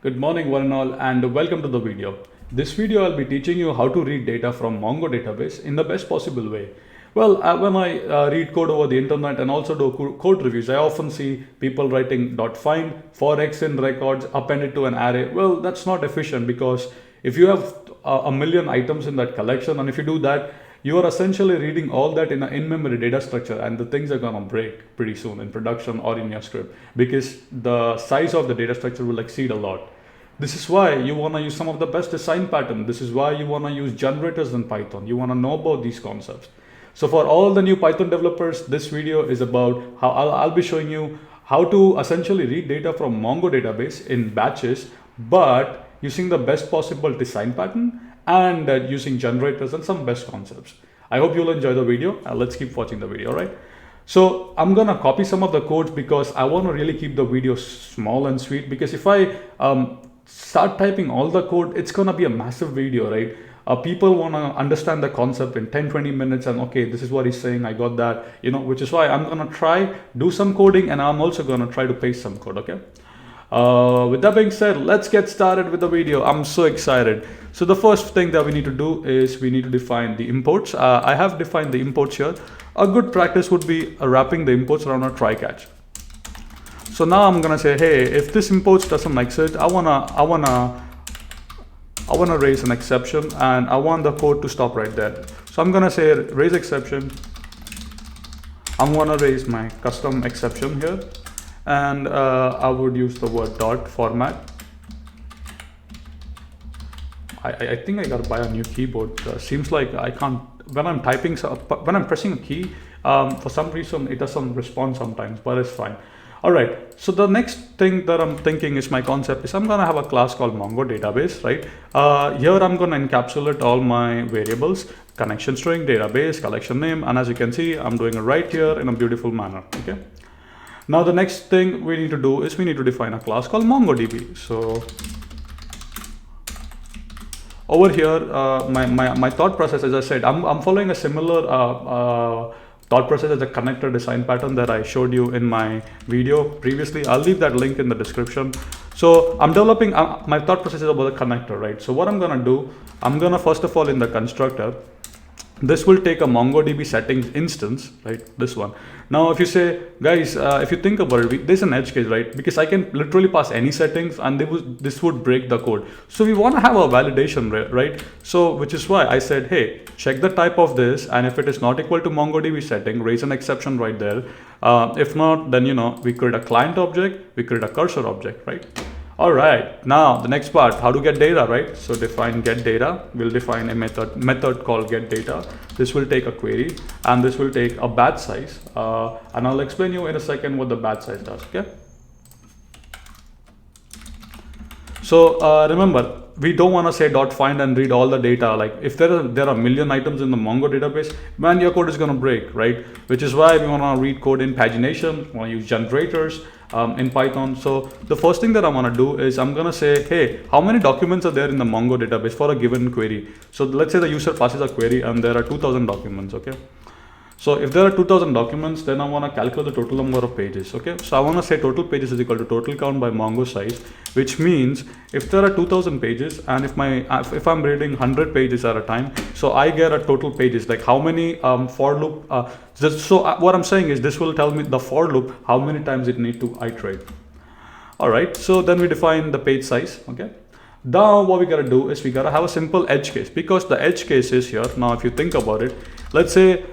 Good morning one and all, and welcome to the video. This video I'll be teaching you how to read data from Mongo database in the best possible way. Well, when I read code over the internet and also do code reviews, I often see people writing .find for x in records appended to an array. Well, that's not efficient because if you have a million items in that collection, and if you do that, you are essentially reading all that in an in-memory data structure, and the things are gonna break pretty soon in production or in your script because the size of the data structure will exceed a lot. This is why you want to use some of the best design pattern. This is why you want to use generators in Python. You want to know about these concepts. So for all the new Python developers, this video is about how I'll be showing you how to essentially read data from Mongo database in batches, but using the best possible design pattern and using generators and some best concepts. I hope you'll enjoy the video. Let's keep watching the video, right? So I'm gonna copy some of the codes because I want to really keep the video small and sweet, because if I start typing all the code, it's gonna be a massive video, right? People want to understand the concept in 10-20 minutes, and okay, this is what he's saying, I got that, which is why I'm gonna try do some coding, and I'm also gonna try to paste some code. Okay, with that being said, let's get started with the video. I'm so excited. So the first thing that we need to do is we need to define the imports. I have defined the imports here. A good practice would be wrapping the imports around a try catch. So now I'm gonna say, hey, if this imports doesn't exist, I wanna raise an exception, and I want the code to stop right there. So I'm gonna say raise exception. I'm gonna raise my custom exception here, and I would use the word dot format. I think I gotta buy a new keyboard. Seems like I can't, when I'm typing, when I'm pressing a key, for some reason it doesn't respond sometimes, but it's fine. All right, so the next thing that I'm thinking is my concept is I'm gonna have a class called Mongo database, right? Here I'm gonna encapsulate all my variables, connection string, database, collection name, and as you can see, I'm doing it right here in a beautiful manner, okay? Now the next thing we need to do is we need to define a class called MongoDB. So over here, my thought process, as I said, I'm following a similar thought process as a connector design pattern that I showed you in my video previously. I'll leave that link in the description. So I'm developing, my thought process is about a connector, right? So what I'm gonna do, I'm gonna first of all in the constructor, this will take a MongoDB settings instance, right? This one. Now, if you say, guys, if you think about it, there's an edge case, right? Because I can literally pass any settings and this would break the code. So we want to have a validation, right? So, which is why I said, hey, check the type of this, and if it is not equal to MongoDB setting, raise an exception right there. If not, then, we create a client object, we create a cursor object, right? All right, now the next part, how to get data, right? So define get data. We'll define a method called get data. This will take a query, and this will take a batch size. And I'll explain you in a second what the batch size does, okay? So remember, we don't want to say .find and read all the data. Like if there are a million items in the Mongo database, man, your code is going to break, right? Which is why we want to read code in pagination, we want to use generators in Python. So the first thing that I want to do is I'm going to say, hey, how many documents are there in the Mongo database for a given query? So let's say the user passes a query and there are 2000 documents, okay? So if there are 2000 documents, then I want to calculate the total number of pages, okay? So I want to say total pages is equal to total count by Mongo size, which means if there are 2000 pages and if I'm reading 100 pages at a time, so I get a total pages, like how many for loop, what I'm saying is this will tell me the for loop, how many times it need to iterate. All right, so then we define the page size, okay? Now what we gotta do is we gotta have a simple edge case, because the edge case is here. Now if you think about it, let's say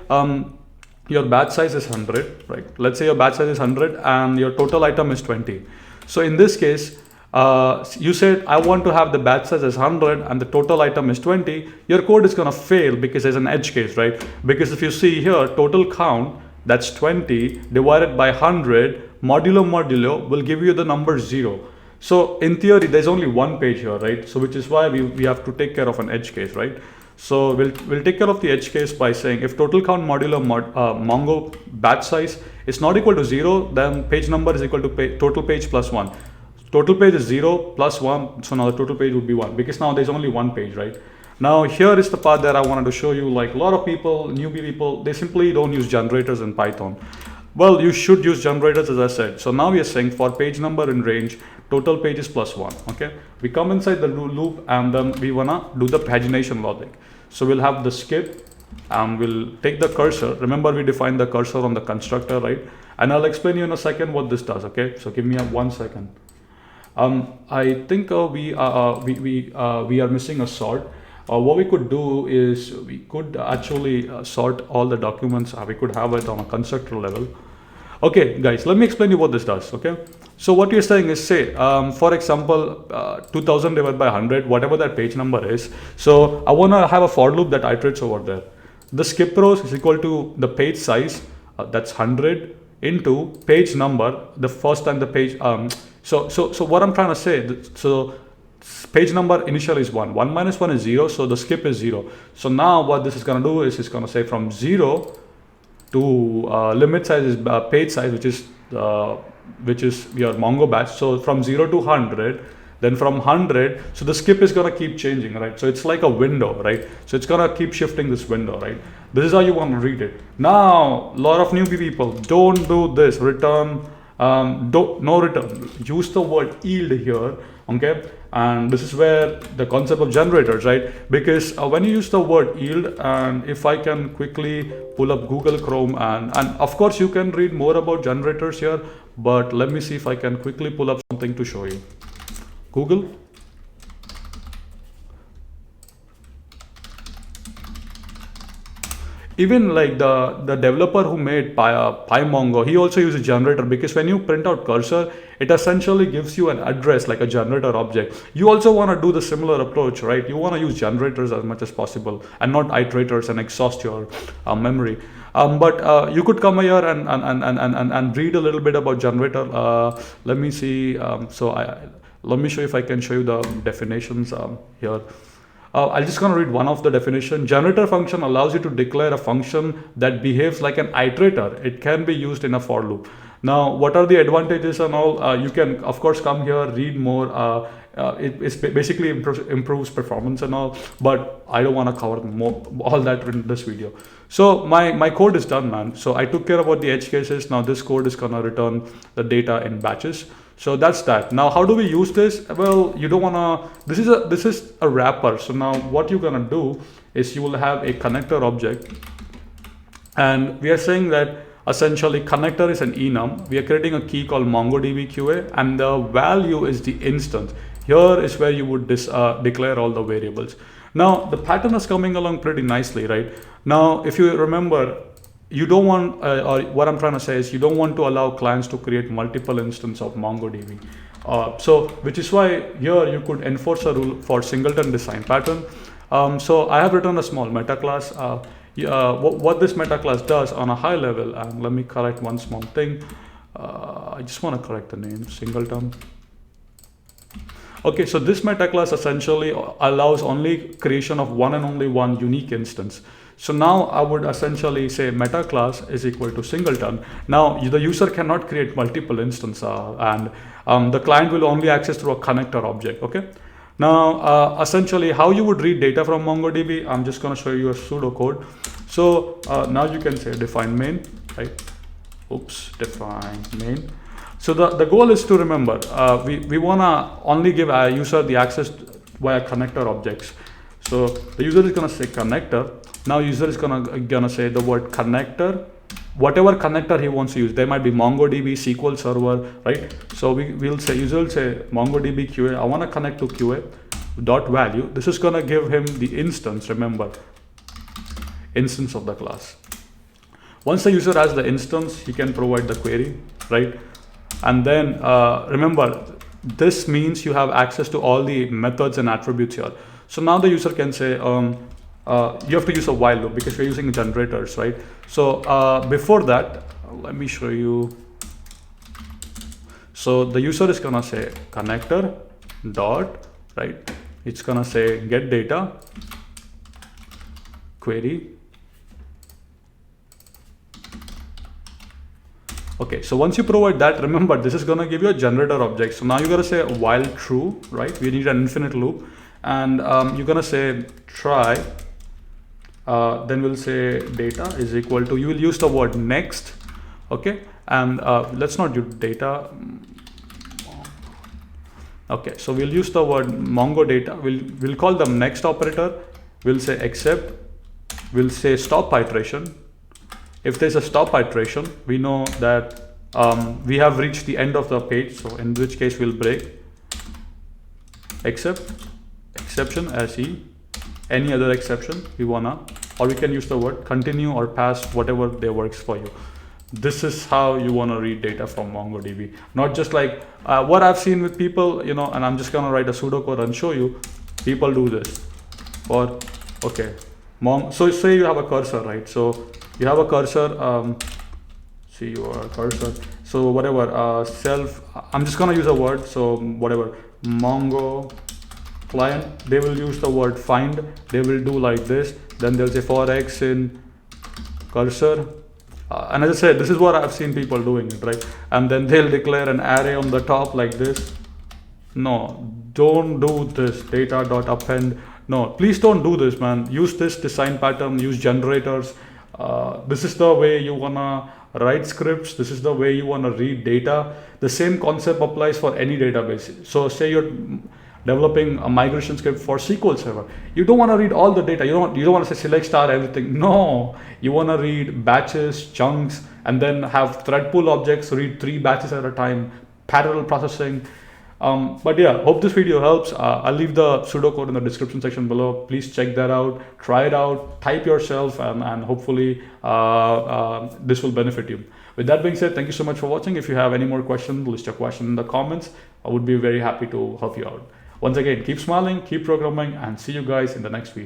your batch size is 100, right? Let's say your batch size is 100 and your total item is 20. So in this case, you said I want to have the batch size as 100 and the total item is 20. Your code is gonna fail because there's an edge case, right? Because if you see here, total count, that's 20 divided by 100 modulo will give you the number 0. So in theory, there's only one page here, right? So which is why we have to take care of an edge case, right? So we'll take care of the edge case by saying if total count modulo Mongo batch size is not equal to 0, then page number is equal to total page plus 1. Total page is 0 plus 1, so now the total page would be 1, because now there's only one page, right? Now here is the part that I wanted to show you. Like a lot of people, newbie people, they simply don't use generators in Python. Well, you should use generators as I said. So now we are saying for page number in range, total pages plus 1. Okay, we come inside the loop and then we wanna do the pagination logic. So we'll have the skip and we'll take the cursor. Remember we defined the cursor on the constructor, right? And I'll explain you in a second what this does. Okay, so give me 1 second. I think we are missing a sort. What we could do is we could actually sort all the documents. We could have it on a constructor level. Okay, guys, let me explain you what this does. Okay, so what you're saying is, say, for example, 2000 divided by 100, whatever that page number is. So I want to have a for loop that iterates over there. The skip rows is equal to the page size, that's 100 into page number, the first time the page. So what I'm trying to say, so page number initial is 1. 1 minus 1 is 0, so the skip is 0. So now what this is going to do is it's going to say from 0 to limit size is page size, which is your Mongo batch. So from 0 to 100, then from 100, so the skip is going to keep changing, right? So it's like a window, right? So it's going to keep shifting this window, right? This is how you want to read it. Now, a lot of newbie people, don't do this. Return, no return. Use the word yield here, okay? And this is where the concept of generators, right? Because when you use the word yield, and if I can quickly pull up Google Chrome, and of course you can read more about generators here, but let me see if I can quickly pull up something to show you. Google. Even like the developer who made PyMongo, he also uses generator, because when you print out cursor, it essentially gives you an address like a generator object. You also want to do the similar approach, right? You want to use generators as much as possible and not iterators and exhaust your memory. But you could come here and read a little bit about generator. Let me see. Let me show you if I can show you the definitions here. I'm just going to read one of the definition. Generator function allows you to declare a function that behaves like an iterator. It can be used in a for loop. Now, what are the advantages and all? You can, of course, come here, read more. It basically improves performance and all, but I don't want to cover all that in this video. So my code is done, man. So I took care about the edge cases. Now this code is going to return the data in batches. So that's that. Now, how do we use this? Well, you don't wanna, this is a wrapper. So now what you're gonna do is you will have a connector object, and we are saying that essentially connector is an enum. We are creating a key called MongoDB QA, and the value is the instance. Here is where you would declare all the variables. Now the pattern is coming along pretty nicely, right? Now, if you remember, you don't want, or what I'm trying to say is you don't want to allow clients to create multiple instances of MongoDB. So which is why here you could enforce a rule for singleton design pattern. So I have written a small meta class. What this meta class does on a high level, and let me correct one small thing. I just want to correct the name, singleton. Okay, so this meta class essentially allows only creation of one and only one unique instance. So now I would essentially say meta class is equal to singleton. Now the user cannot create multiple instances, and the client will only access through a connector object. Okay. Now essentially how you would read data from MongoDB, I'm just going to show you a pseudocode. So now you can say define main, right? Oops, define main. So the goal is to remember, we want to only give a user the access via connector objects. So the user is going to say connector. Now user is gonna say the word connector, whatever connector he wants to use. There might be MongoDB, SQL Server, right? So we'll say, user will say MongoDB QA. I want to connect to QA dot value. This is gonna give him the instance. Remember, instance of the class. Once the user has the instance, he can provide the query, right? And then remember, this means you have access to all the methods and attributes here. So now the user can say, you have to use a while loop because we're using generators, right? So before that, let me show you. So the user is gonna say connector dot, right? It's gonna say get data query. Okay, so once you provide that, remember this is gonna give you a generator object. So now you gotta say while true, right? We need an infinite loop, and you're gonna say try. Then we'll say data is equal to, you will use the word next. Okay, and let's not do data. Okay, so we'll use the word Mongo data. We'll call them next operator. We'll say except. We'll say stop iteration. If there's a stop iteration, we know that we have reached the end of the page. So in which case we'll break. Except exception as e. Any other exception we wanna, or we can use the word continue or pass, whatever they works for you. This is how you want to read data from MongoDB. Not just like what I've seen with people, you know, and I'm just gonna write a pseudocode and show you. People do this for, okay, so say you have a cursor, right? So you have a cursor, see your cursor. So whatever, self, I'm just gonna use a word. So whatever, Mongo client, they will use the word find. They will do like this. Then they'll say for x in cursor. And as I said, this is what I've seen people doing it, right? And then they'll declare an array on the top like this. No, don't do this, data.append. No, please don't do this, man. Use this design pattern, use generators. This is the way you wanna write scripts. This is the way you wanna read data. The same concept applies for any database. So say you're developing a migration script for SQL Server. You don't want to read all the data. You don't want to say select star everything. No, you want to read batches, chunks, and then have thread pool objects. Read 3 batches at a time, parallel processing. But yeah, hope this video helps. I'll leave the pseudocode in the description section below. Please check that out. Try it out. Type yourself, and hopefully this will benefit you. With that being said, thank you so much for watching. If you have any more questions, list your question in the comments. I would be very happy to help you out. Once again, keep smiling, keep programming, and see you guys in the next video.